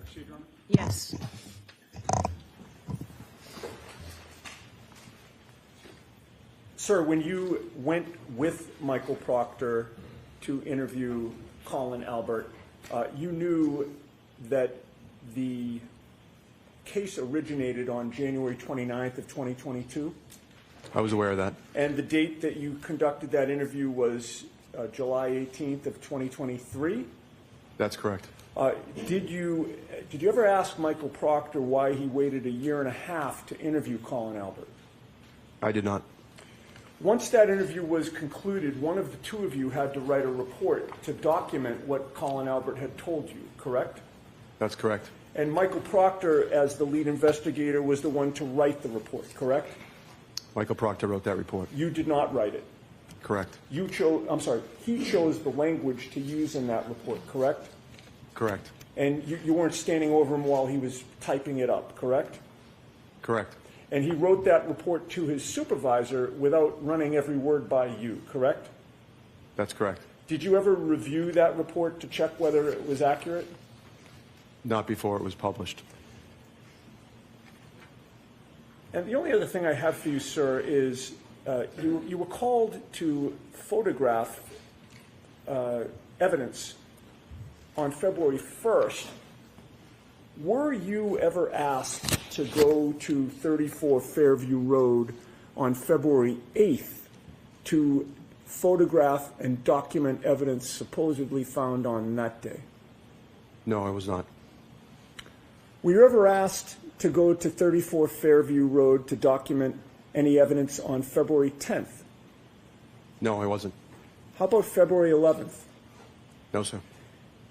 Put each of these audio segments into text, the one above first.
proceed, Your Honor? Yes. Sir, when you went with Michael Proctor to interview Colin Albert, you knew that the case originated on January 29th of 2022? I was aware of that. And the date that you conducted that interview was July 18th of 2023? That's correct. Did you ever ask Michael Proctor why he waited a year and a half to interview Colin Albert? I did not. Once that interview was concluded, one of the two of you had to write a report to document what Colin Albert had told you, correct? That's correct. And Michael Proctor, as the lead investigator, was the one to write the report, correct? Michael Proctor wrote that report. You did not write it. Correct. He chose the language to use in that report, correct? Correct. And you weren't standing over him while he was typing it up, correct? Correct. And he wrote that report to his supervisor without running every word by you, correct? That's correct. Did you ever review that report to check whether it was accurate? Not before it was published. And the only other thing I have for you, sir, is you were called to photograph evidence on February 1st. Were you ever asked to go to 34 Fairview Road on February 8th to photograph and document evidence supposedly found on that day? No, I was not. Were you ever asked to go to 34 Fairview Road to document any evidence on February 10th? No, I wasn't. How about February 11th? No, sir.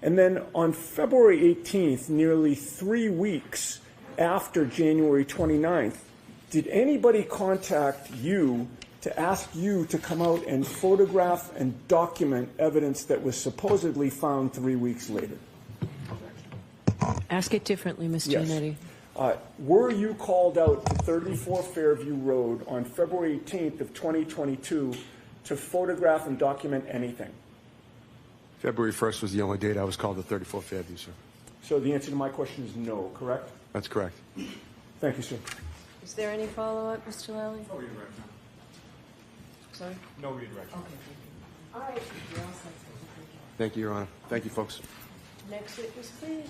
And then on February 18th, nearly 3 weeks after January 29th, did anybody contact you to ask you to come out and photograph and document evidence that was supposedly found 3 weeks later? Ask it differently, Mr. Yes. Netti. Were you called out to 34 Fairview Road on February 18th of 2022 to photograph and document anything? February 1st was the only date I was called to 34 Fairview, sir. So the answer to my question is no, correct? That's correct. Thank you, sir. Is there any follow-up, Mr. Lally? No redirect, no. Sorry? No redirect. Okay. All right. You're all set. Thank you, Your Honor. Thank you, folks. Next witness, please.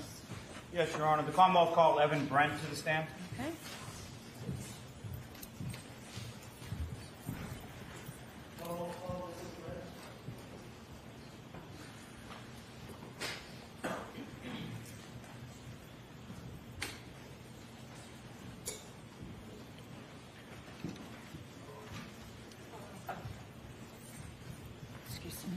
Yes, Your Honor. The Commonwealth called Evan Brent to the stand. Okay. Excuse me.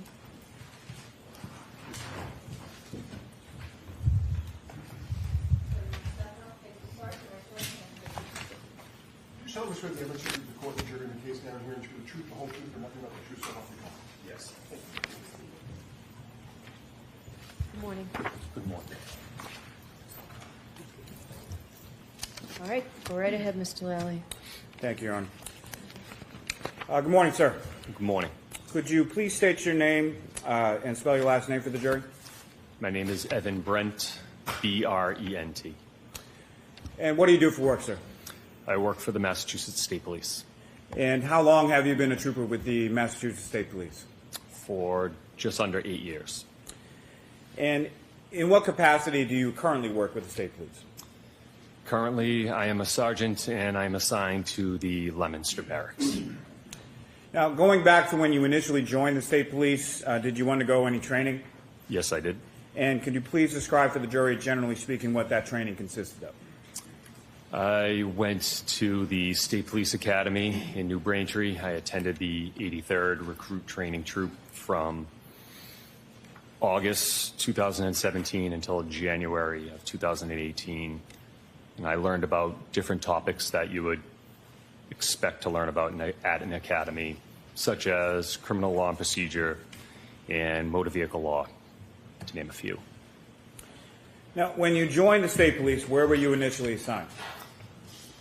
You tell us with the evidence you the court, the jury, in the case down here, and the truth, the whole truth, and nothing but the truth, so help you God. Yes. Good morning. Good morning. All right. Go right ahead, Mr. Lally. Thank you, Your Honor. Good morning, sir. Good morning. Could you please state your name and spell your last name for the jury? My name is Evan Brent, B-R-E-N-T. And what do you do for work, sir? I work for the Massachusetts State Police And how long have you been a trooper with the Massachusetts State Police? for just under 8 years. And in what capacity do you currently work with the State Police? Currently, I am a sergeant and I'm assigned to the Leominster Barracks. Now, going back to when you initially joined the State Police, did you undergo any training? Yes, I did. And could you please describe for the jury, generally speaking, what that training consisted of? I went to the State Police Academy in New Braintree. I attended the 83rd Recruit Training Troop from August 2017 until January of 2018. And I learned about different topics that you would expect to learn about at an academy, such as criminal law and procedure and motor vehicle law, to name a few. Now, when you joined the State Police, where were you initially assigned?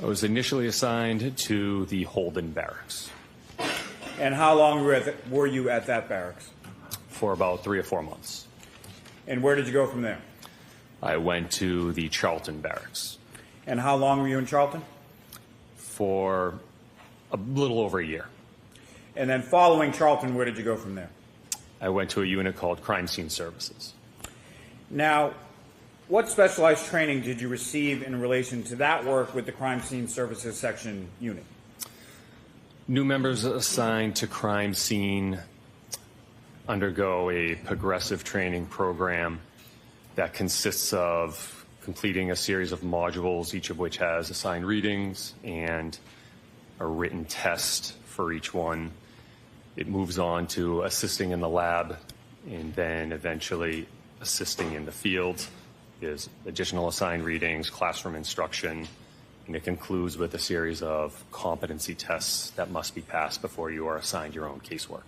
I was initially assigned to the Holden Barracks And how long were you at that barracks? for about 3 or 4 months. And where did you go from there? I went to the Charlton Barracks And how long were you in Charlton? for a little over a year. And then following Charlton, where did you go from there? I went to a unit called Crime Scene Services. Now, what specialized training did you receive in relation to that work with the Crime Scene Services Section unit? New members assigned to crime scene undergo a progressive training program that consists of completing a series of modules, each of which has assigned readings and a written test for each one. It moves on to assisting in the lab and then eventually assisting in the field. There's additional assigned readings, classroom instruction, and it concludes with a series of competency tests that must be passed before you are assigned your own casework.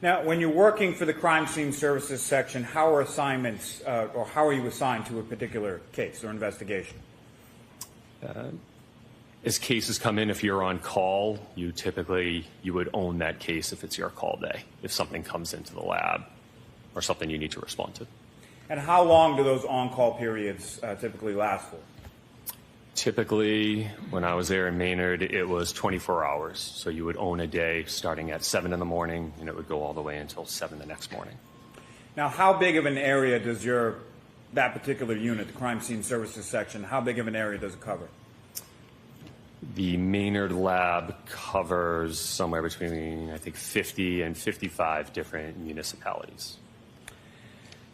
Now, when you're working for the Crime Scene Services Section, how are assignments, or how are you assigned to a particular case or investigation? As cases come in, if you're on call, you would own that case if it's your call day, if something comes into the lab or something you need to respond to. And how long do those on-call periods typically last for? Typically, when I was there in Maynard, it was 24 hours. So you would own a day starting at 7 in the morning, and it would go all the way until 7 the next morning. Now, how big of an area does that particular unit, the Crime Scene Services Section, how big of an area does it cover? The Maynard lab covers somewhere between, I think, 50 and 55 different municipalities.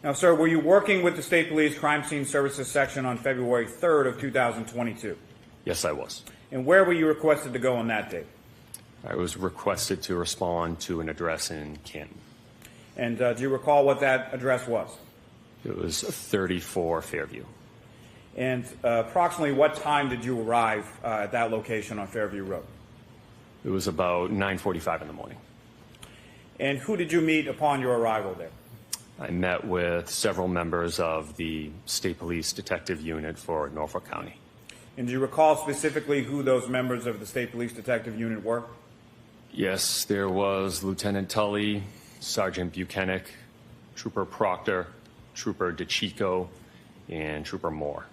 Now, sir, were you working with the State Police Crime Scene Services Section on February 3rd of 2022? Yes, I was. And where were you requested to go on that date? I was requested to respond to an address in Canton. And do you recall what that address was? It was 34 Fairview. And approximately what time did you arrive at that location on Fairview Road? It was about 9:45 in the morning. And who did you meet upon your arrival there? I met with several members of the State Police Detective Unit for Norfolk County. And do you recall specifically who those members of the State Police Detective Unit were? Yes, there was Lieutenant Tully, Sergeant Buchanan, Trooper Proctor, Trooper DeChico, and Trooper Moore.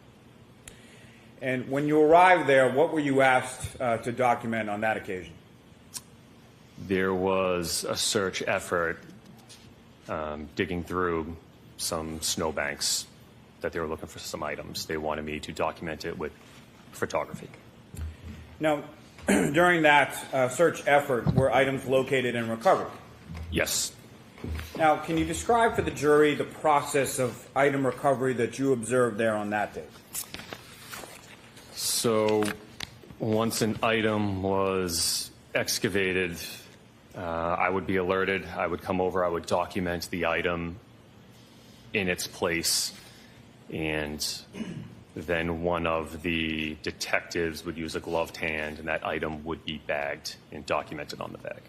And when you arrived there, what were you asked to document on that occasion? There was a search effort digging through some snowbanks that they were looking for some items. They wanted me to document it with photography. Now, during that search effort, were items located and recovered? Yes. Now, can you describe for the jury the process of item recovery that you observed there on that day? So once an item was excavated, I would be alerted. I would come over. I would document the item in its place, and then one of the detectives would use a gloved hand, and that item would be bagged and documented on the bag.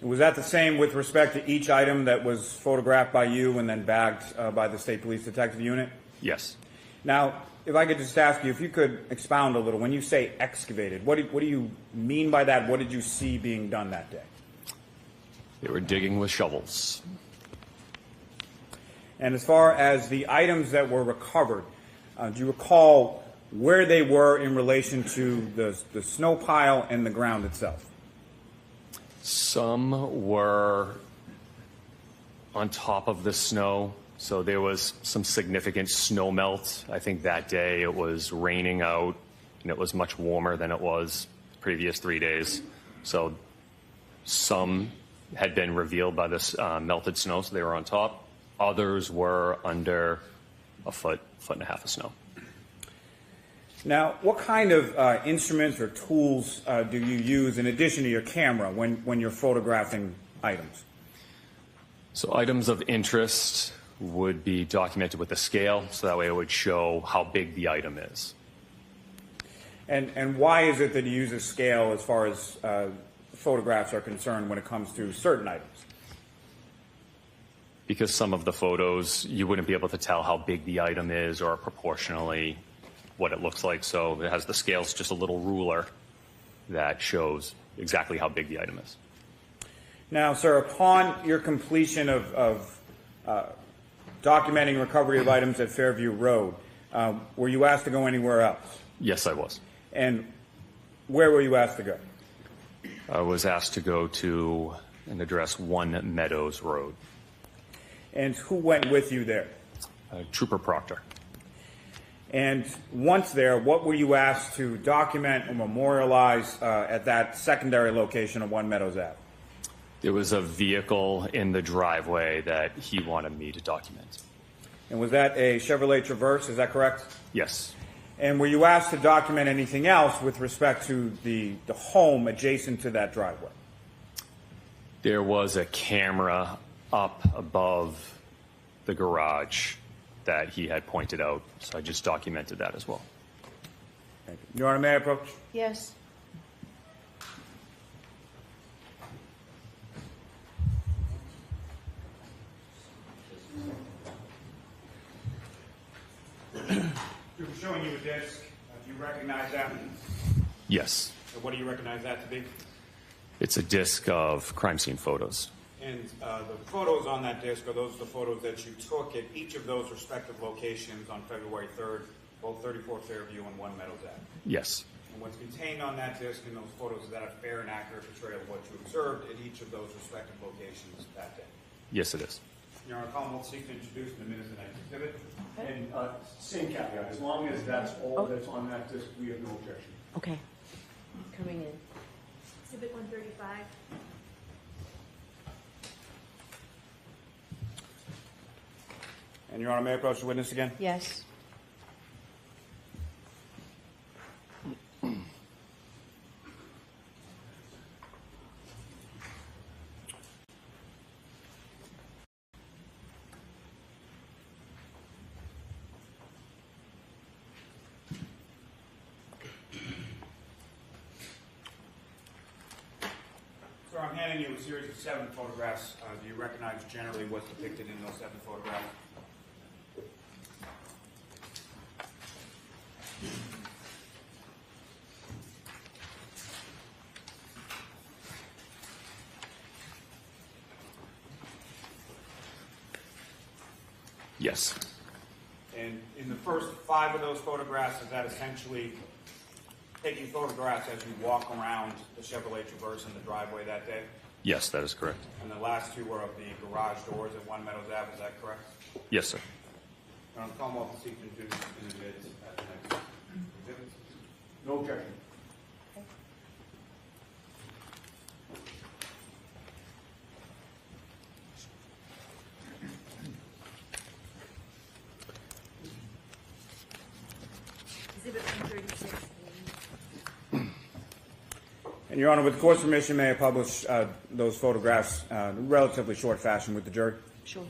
Was that the same with respect to each item that was photographed by you and then bagged by the State Police Detective Unit? Yes. Now, if I could just ask you, if you could expound a little, when you say excavated, what do you mean by that? What did you see being done that day? They were digging with shovels. And as far as the items that were recovered, do you recall where they were in relation to the snow pile and the ground itself? Some were on top of the snow, so there was some significant snow melt. I think that day it was raining out, and it was much warmer than it was the previous 3 days. So some had been revealed by this melted snow, so they were on top. Others were under a foot and a half of snow. Now, what kind of instruments or tools do you use in addition to your camera when you're photographing items? So items of interest would be documented with a scale, so that way it would show how big the item is. And why is it that you use a scale as far as photographs are concerned when it comes to certain items? Because some of the photos, you wouldn't be able to tell how big the item is or proportionally what it looks like. So it has the scale's just a little ruler that shows exactly how big the item is. Now, sir, upon your completion of documenting recovery of items at Fairview Road. Were you asked to go anywhere else? Yes, I was. And where were you asked to go? I was asked to go to an address 1 Meadows Road. And who went with you there? Trooper Proctor. And once there, what were you asked to document or memorialize at that secondary location of 1 Meadows Ave? There was a vehicle in the driveway that he wanted me to document. And was that a Chevrolet Traverse, is that correct? Yes. And were you asked to document anything else with respect to the home adjacent to that driveway? There was a camera up above the garage that he had pointed out, so I just documented that as well. Thank you. Your Honor, may I approach? Yes. We were showing you a disc. Do you recognize that? Yes. So what do you recognize that to be? It's a disc of crime scene photos. And the photos on that disc, are those the photos that you took at each of those respective locations on February 3rd, both 34 Fairview and 1 Meadows Ave? Yes. And what's contained on that disc in those photos, is that a fair and accurate portrayal of what you observed at each of those respective locations that day? Yes, it is. Your Honor, Colin will seek to introduce in the minutes the next exhibit. And same caveat, as long as that's all that's on that disc, we have no objection. Okay. Coming in. Exhibit 135. And Your Honor, may I approach the witness again? Yes. Sir, I'm handing you a series of 7 photographs. Do you recognize generally what's depicted in those 7 photographs? Yes. And in the first 5 of those photographs, is that essentially taking photographs as you walk around the Chevrolet Traverse in the driveway that day? Yes, that is correct. And the last 2 were of the garage doors at 1 Meadows Ave, is that correct? Yes, sir. Your Honor, Commonwealth will seek to introduce in the minutes at the next exhibit. No objection. Exhibit 136. And Your Honor, with the court's permission, may I publish those photographs in relatively short fashion with the jury? Sure.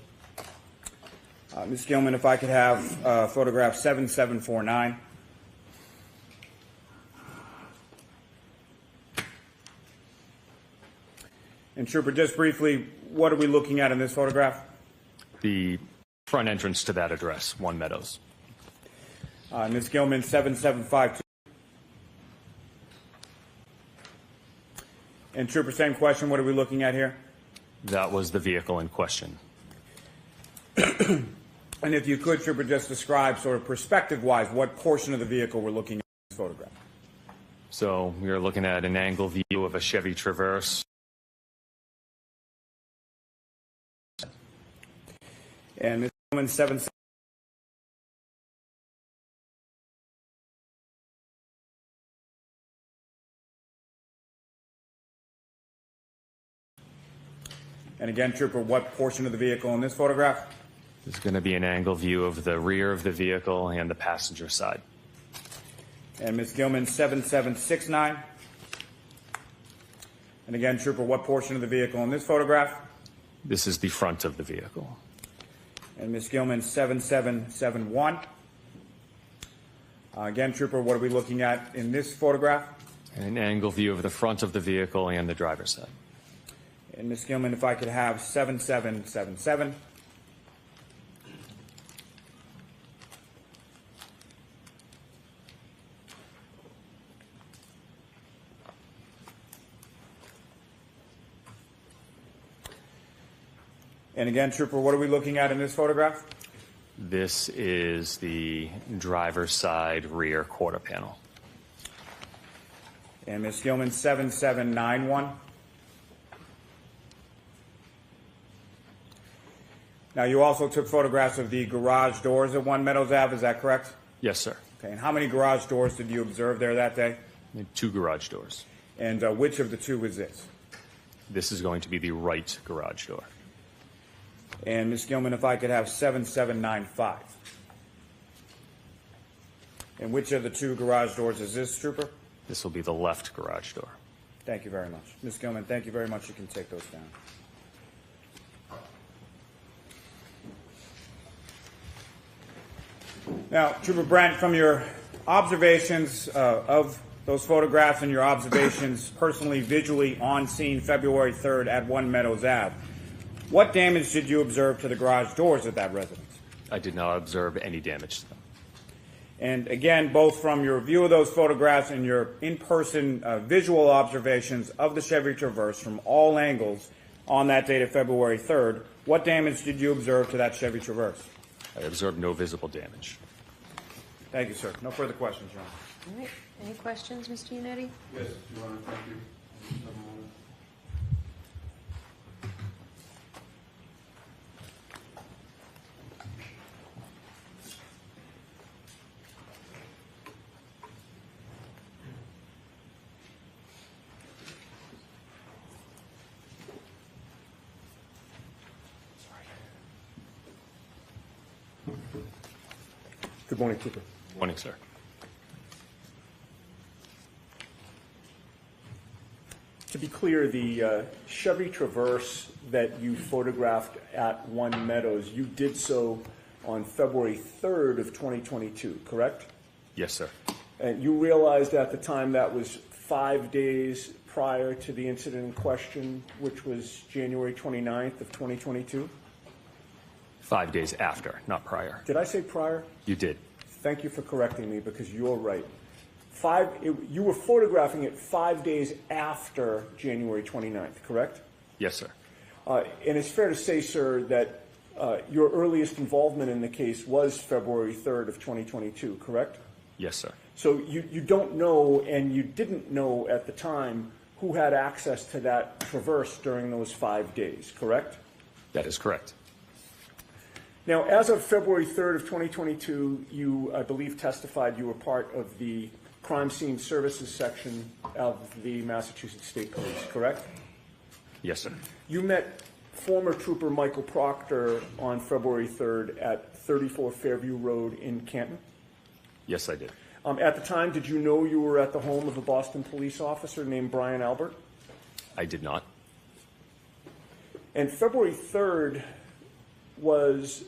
Ms. Gilman, if I could have photograph 7749. And Trooper, just briefly, what are we looking at in this photograph? The front entrance to that address, 1 Meadows. Ms. Gilman, 7752. And Trooper, same question, what are we looking at here? That was the vehicle in question. And if you could, Trooper, just describe sort of perspective-wise what portion of the vehicle we're looking at in this photograph. So we are looking at an angle view of a Chevy Traverse. And Ms. Gilman, 7752. And again, Trooper, what portion of the vehicle in this photograph? There's going to be an angle view of the rear of the vehicle and the passenger side. And Ms. Gilman, 7769. And again, Trooper, what portion of the vehicle in this photograph? This is the front of the vehicle. And Ms. Gilman, 7771. Again, Trooper, what are we looking at in this photograph? An angle view of the front of the vehicle and the driver's side. And Ms. Gilman, if I could have 7777. And again, Trooper, what are we looking at in this photograph? This is the driver's side rear quarter panel. And Ms. Gilman, 7791. Now, you also took photographs of the garage doors at 1 Meadows Ave, is that correct? Yes, sir. Okay, and how many garage doors did you observe there that day? 2 garage doors. And which of the 2 was this? This is going to be the right garage door. And Ms. Gilman, if I could have 7795. And which of the 2 garage doors is this, Trooper? This will be the left garage door. Thank you very much. Ms. Gilman, thank you very much. You can take those down. Now, Trooper Brent, from your observations of those photographs and your observations personally, visually on scene February 3rd at 1 Meadows Ave, what damage did you observe to the garage doors at that residence? I did not observe any damage to them. And again, both from your view of those photographs and your in-person visual observations of the Chevy Traverse from all angles on that date of February 3rd, what damage did you observe to that Chevy Traverse? I observed no visible damage. Thank you, sir. No further questions, Your Honor. All right. Any questions, Mr. Unity? Yes, Your Honor, thank you. Good morning, Trooper. Morning, sir. To be clear, the Chevy Traverse that you photographed at 1 Meadows, you did so on February 3rd of 2022, correct? Yes, sir. And you realized at the time that was 5 days prior to the incident in question, which was January 29th of 2022? 5 days after, not prior. Did I say prior? You did. Thank you for correcting me, because you're right. You were photographing it 5 days after January 29th, correct? Yes, sir. And it's fair to say, sir, that your earliest involvement in the case was February 3rd of 2022, correct? Yes, sir. So you don't know, and you didn't know at the time, who had access to that Traverse during those 5 days, correct? That is correct. Now, as of February 3rd of 2022, you, I believe, testified you were part of the Crime Scene Services section of the Massachusetts State Police, correct? Yes, sir. You met former Trooper Michael Proctor on February 3rd at 34 Fairview Road in Canton? Yes, I did. At the time, did you know you were at the home of a Boston police officer named Brian Albert? I did not. And February 3rd was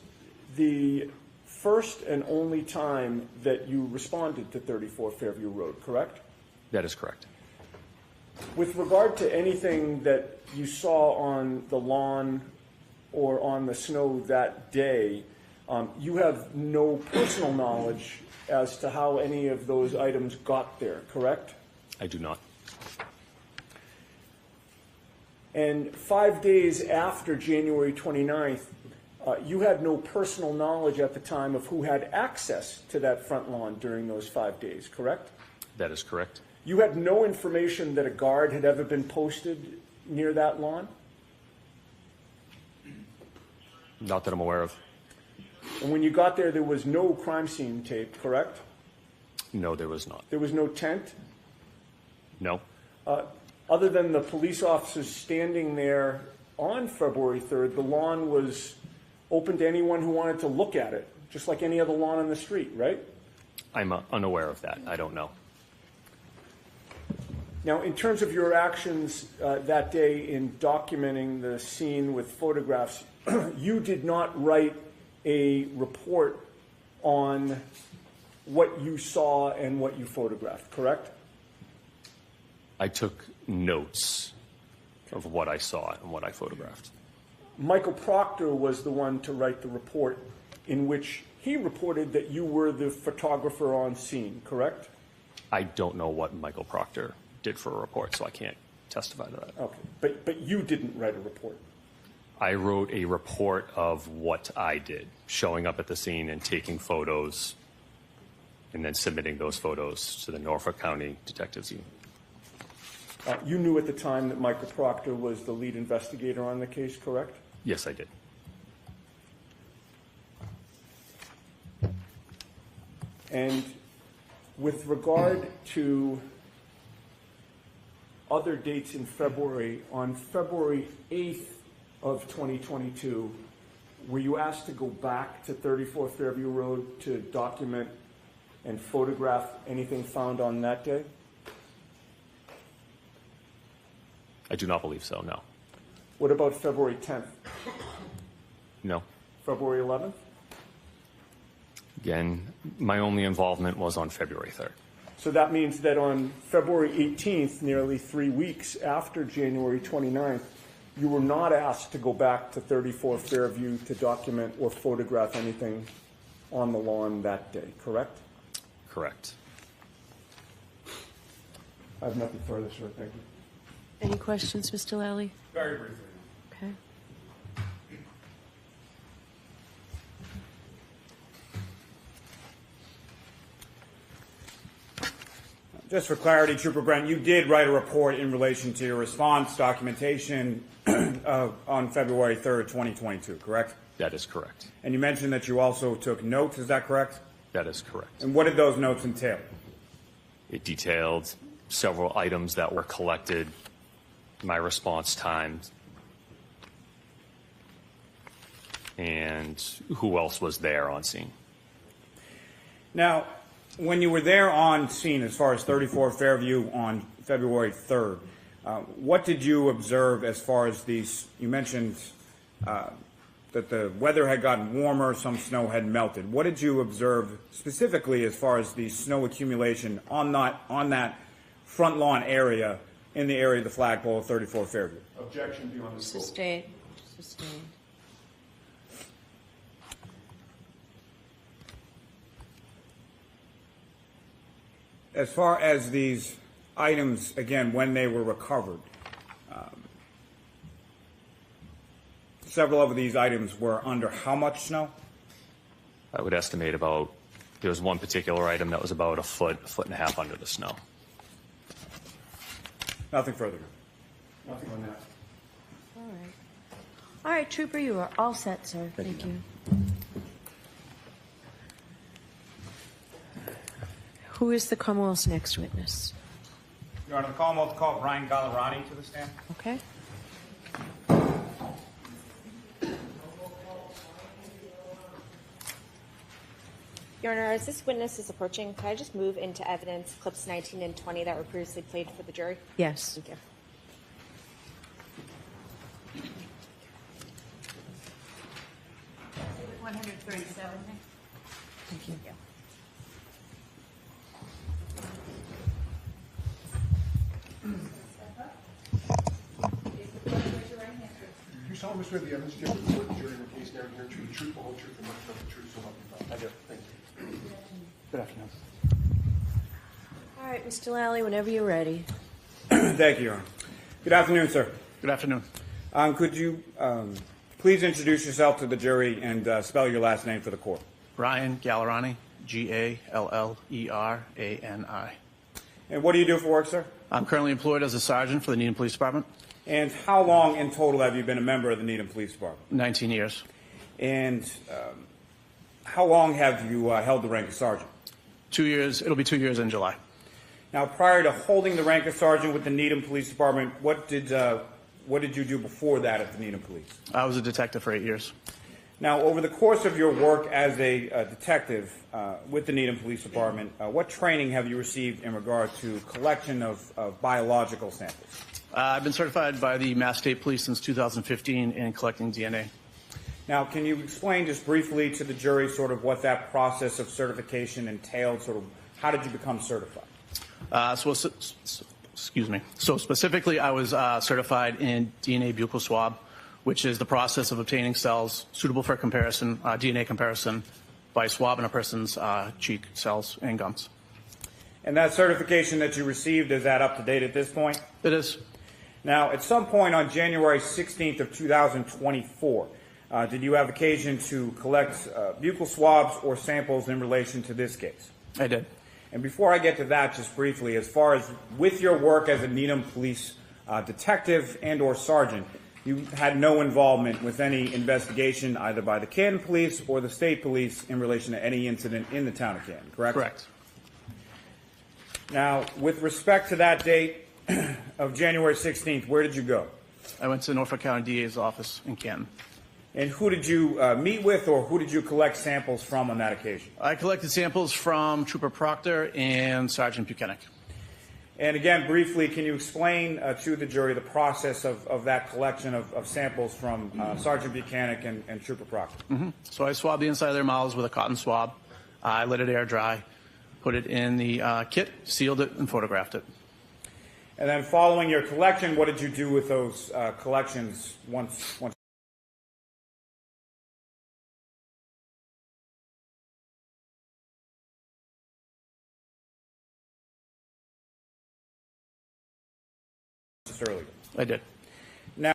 the first and only time that you responded to 34 Fairview Road, correct? That is correct. With regard to anything that you saw on the lawn or on the snow that day, you have no personal knowledge as to how any of those items got there, correct? I do not. And 5 days after January 29th, you had no personal knowledge at the time of who had access to that front lawn during those 5 days, correct? That is correct. You had no information that a guard had ever been posted near that lawn? Not that I'm aware of. And when you got there was no crime scene tape, correct? No, there was not. There was no tent? No. Other than the police officers standing there on February 3rd, the lawn was open to anyone who wanted to look at it, just like any other lawn on the street, right? I'm unaware of that. I don't know. Now, in terms of your actions that day in documenting the scene with photographs, you did not write a report on what you saw and what you photographed, correct? I took notes of what I saw and what I photographed. Michael Proctor was the one to write the report in which he reported that you were the photographer on scene, correct? I don't know what Michael Proctor did for a report, so I can't testify to that. Okay, but you didn't write a report. I wrote a report of what I did, showing up at the scene and taking photos, and then submitting those photos to the Norfolk County Detectives Unit. You knew at the time that Michael Proctor was the lead investigator on the case, correct? Yes, I did. And with regard to other dates in February, on February 8th of 2022, were you asked to go back to 34 Fairview Road to document and photograph anything found on that day? I do not believe so, no. What about February 10th? No. February 11th? Again, my only involvement was on February 3rd. So that means that on February 18th, nearly 3 weeks after January 29th, you were not asked to go back to 34 Fairview to document or photograph anything on the lawn that day, correct? Correct. I have nothing further, sir. Thank you. Any questions, Mr. Lally? Very briefly. Okay. Just for clarity, Trooper Brent, you did write a report in relation to your response documentation on February 3rd, 2022, correct? That is correct. And you mentioned that you also took notes, is that correct? That is correct. And what did those notes entail? It detailed several items that were collected, my response times, and who else was there on scene. Now, when you were there on scene, as far as 34 Fairview on February 3rd, what did you observe as far as these? You mentioned that the weather had gotten warmer, some snow had melted. What did you observe specifically as far as the snow accumulation on that front lawn area in the area of the flagpole of 34 Fairview? Objection beyond the scope. Sustained. Sustained. As far as these items, again, when they were recovered, several of these items were under how much snow? I would estimate about, there was one particular item that was about a foot and a half under the snow. Nothing further. Nothing on that. All right. All right, Trooper, you are all set, sir. Thank you. Who is the Commonwealth's next witness? Your Honor, the Commonwealth will call Brian Gallerani to the stand. Okay. Your Honor, as this witness is approaching, can I just move into evidence clips 19 and 20 that were previously played for the jury? Yes. Thank you. Exhibit 137. Thank you. You solemnly swear the evidence you give before the jury in the case now and here to the truth, the whole truth, and nothing but the truth, so help you God. I do. Thank you. Good afternoon. All right, Mr. Lally, whenever you're ready. Thank you, Your Honor. Good afternoon, sir. Good afternoon. Could you please introduce yourself to the jury and spell your last name for the court? Ryan Gallerani, Gallerani. And what do you do for work, sir? I'm currently employed as a sergeant for the Needham Police Department. And how long in total have you been a member of the Needham Police Department? 19 years. And how long have you held the rank of sergeant? 2 years. It'll be 2 years in July. Now, prior to holding the rank of sergeant with the Needham Police Department, what did you do before that at the Needham Police? I was a detective for 8 years. Now, over the course of your work as a detective with the Needham Police Department, what training have you received in regard to collection of biological samples? I've been certified by the Mass State Police since 2015 in collecting DNA. Now, can you explain just briefly to the jury sort of what that process of certification entailed? Sort of how did you become certified? Excuse me. So specifically, I was certified in DNA buccal swab, which is the process of obtaining cells suitable for comparison, DNA comparison, by swabbing a person's cheek cells and gums. And that certification that you received, is that up to date at this point? It is. Now, at some point on January 16th of 2024, did you have occasion to collect buccal swabs or samples in relation to this case? I did. And before I get to that, just briefly, as far as with your work as a Needham Police detective and or sergeant, you had no involvement with any investigation either by the Canton Police or the State Police in relation to any incident in the town of Canton, correct? Correct. Now, with respect to that date of January 16th, where did you go? I went to Norfolk County DA's office in Canton. And who did you meet with, or who did you collect samples from on that occasion? I collected samples from Trooper Proctor and Sergeant Buchanan. And again, briefly, can you explain to the jury the process of that collection of samples from Sergeant Buchanan and Trooper Proctor? So I swabbed the inside of their mouths with a cotton swab. I let it air dry, put it in the kit, sealed it, and photographed it. And then following your collection, what did you do with those collections once? Earlier. I did. Now,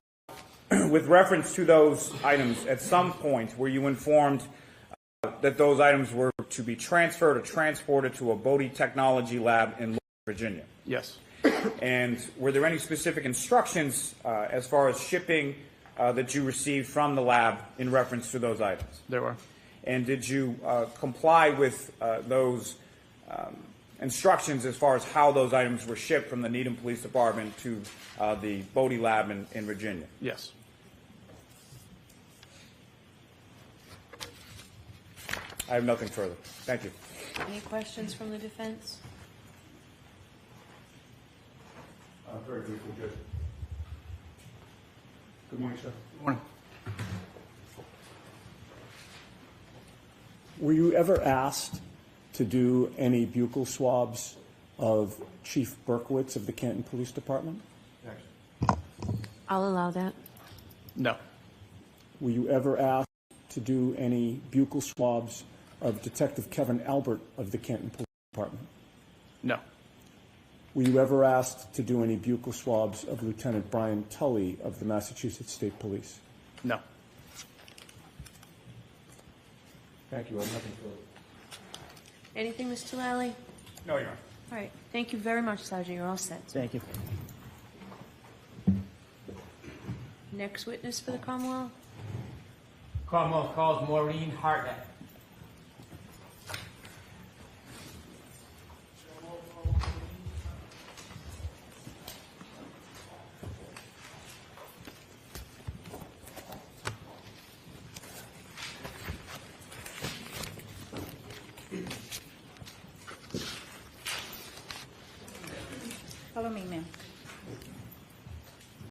with reference to those items, at some point were you informed that those items were to be transferred or transported to a Bodie Technology Lab in Virginia? Yes. And were there any specific instructions as far as shipping that you received from the lab in reference to those items? There were. And did you comply with those instructions as far as how those items were shipped from the Needham Police Department to the Bodie Lab in Virginia? Yes. I have nothing further. Thank you. Any questions from the defense? Very briefly, Judge. Good morning, sir. Good morning. Were you ever asked to do any buccal swabs of Chief Berkowitz of the Canton Police Department? I'll allow that. No. Were you ever asked to do any buccal swabs of Detective Kevin Albert of the Canton Police Department? No. Were you ever asked to do any buccal swabs of Lieutenant Brian Tully of the Massachusetts State Police? No. Thank you. I have nothing further. Anything, Mr. Lally? No, Your Honor. All right. Thank you very much, Sergeant. You're all set. Thank you. Next witness for the Commonwealth? Commonwealth calls Maureen Hartnett. Follow me, ma'am.